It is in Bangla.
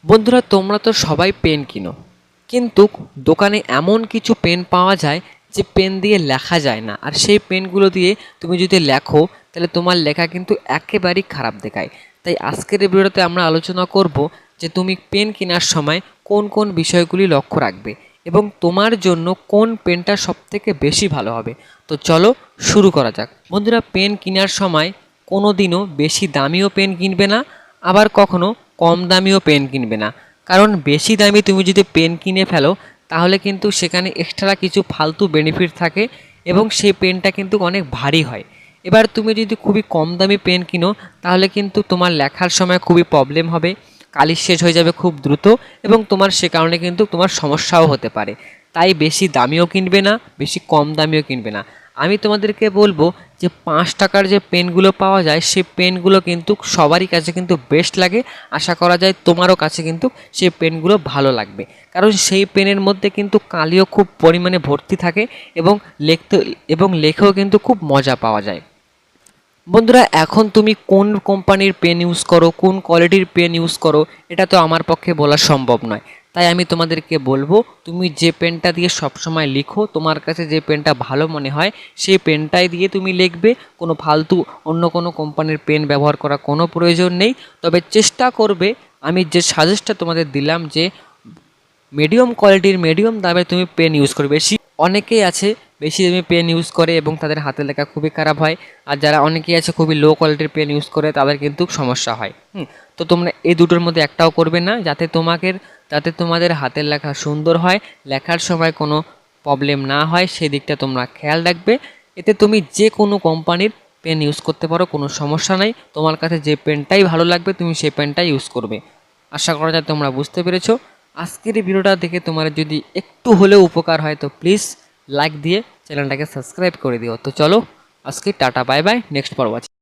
বন্ধুরা, তোমরা তো সবাই পেন কিনো, কিন্তু দোকানে এমন কিছু পেন পাওয়া যায় যে পেন দিয়ে লেখা যায় না। আর সেই পেনগুলো দিয়ে তুমি যদি লেখো তাহলে তোমার লেখা কিন্তু একেবারেই খারাপ দেখায়। তাই আজকের এই ভিডিওতে আমরা আলোচনা করব যে তুমি পেন কেনার সময় কোন কোন বিষয়গুলি লক্ষ্য রাখবে এবং তোমার জন্য কোন পেনটা সবথেকে বেশি ভালো হবে। তো চলো শুরু করা যাক। বন্ধুরা, পেন কেনার সময় কোনো দিনও বেশি দামিও পেন কিনবে না, আবার কখনো কম দামিও পেন কিনবে না। কারণ বেশি দামি তুমি যদি পেন কিনে ফেলো তাহলে কিন্তু সেখানে এক্সট্রা কিছু ফালতু বেনিফিট থাকে এবং সেই পেনটা কিন্তু অনেক ভারী হয়। এবার তুমি যদি খুবই কম দামি পেন কিনো তাহলে কিন্তু তোমার লেখার সময় খুবই প্রবলেম হবে, কালি শেষ হয়ে যাবে খুব দ্রুত এবং তোমার সে কারণে কিন্তু তোমার সমস্যাও হতে পারে। তাই বেশি দামিও কিনবে না, বেশি কম দামিও কিনবে না। আমি তোমাদেরকে বলবো যে 5 টাকার যে পেনগুলো পাওয়া যায় সেই পেনগুলো কিন্তু সবারই কাছে কিন্তু বেস্ট লাগে। আশা করা যায় তোমারও কাছে কিন্তু সেই পেনগুলো ভালো লাগবে, কারণ সেই পেনের মধ্যে কিন্তু কালিও খুব পরিমাণে ভর্তি থাকে এবং লেখেও কিন্তু খুব মজা পাওয়া যায়। বন্ধুরা, এখন তুমি কোন কোম্পানির পেন ইউজ করো, কোন কোয়ালিটির পেন ইউজ করো, এটা তো আমার পক্ষে বলা সম্ভব নয়। তাই আমি তোমাদেরকে বলবো তুমি যে পেনটা দিয়ে সবসময় লিখো, তোমার কাছে যে পেনটা ভালো মনে হয় সেই পেনটাই দিয়ে তুমি লিখবে। কোনো ফালতু অন্য কোনো কোম্পানির পেন ব্যবহার করার কোনো প্রয়োজন নেই। তবে চেষ্টা করবে, আমি যে সাজেস্টটা তোমাদের দিলাম যে মিডিয়াম কোয়ালিটির মিডিয়াম দামে তুমি পেন ইউজ করবে। বেশি অনেকেই আছে বেশি দামি পেন ইউজ করে এবং তাদের হাতের লেখা খুবই খারাপ হয়। আর যারা অনেকেই আছে খুবই লো কোয়ালিটির পেন ইউজ করে তাদের কিন্তু সমস্যা হয়। তো তোমরা এই দুটোর মধ্যে একটাও করবে না, যাতে তোমাদের হাতের লেখা সুন্দর হয়, লেখার সময় কোনো প্রবলেম না হয় সেই দিকটা তোমরা খেয়াল রাখবে। এতে তুমি যে কোনো কোম্পানির পেন ইউজ করতে পারো, কোনো সমস্যা নাই। তোমার কাছে যে পেনটাই ভালো লাগবে তুমি সেই পেনটাই ইউজ করবে। আশা করা যায় তোমরা বুঝতে পেরেছো। আজকের এই ভিডিওটা দেখে তোমার যদি একটু হলেও উপকার হয় তো প্লিজ লাইক দিয়ে চ্যানেলটাকে সাবস্ক্রাইব করে দিও। তো চলো আজকে টাটা, বাই বাই, নেক্সট পর ওয়াচিং।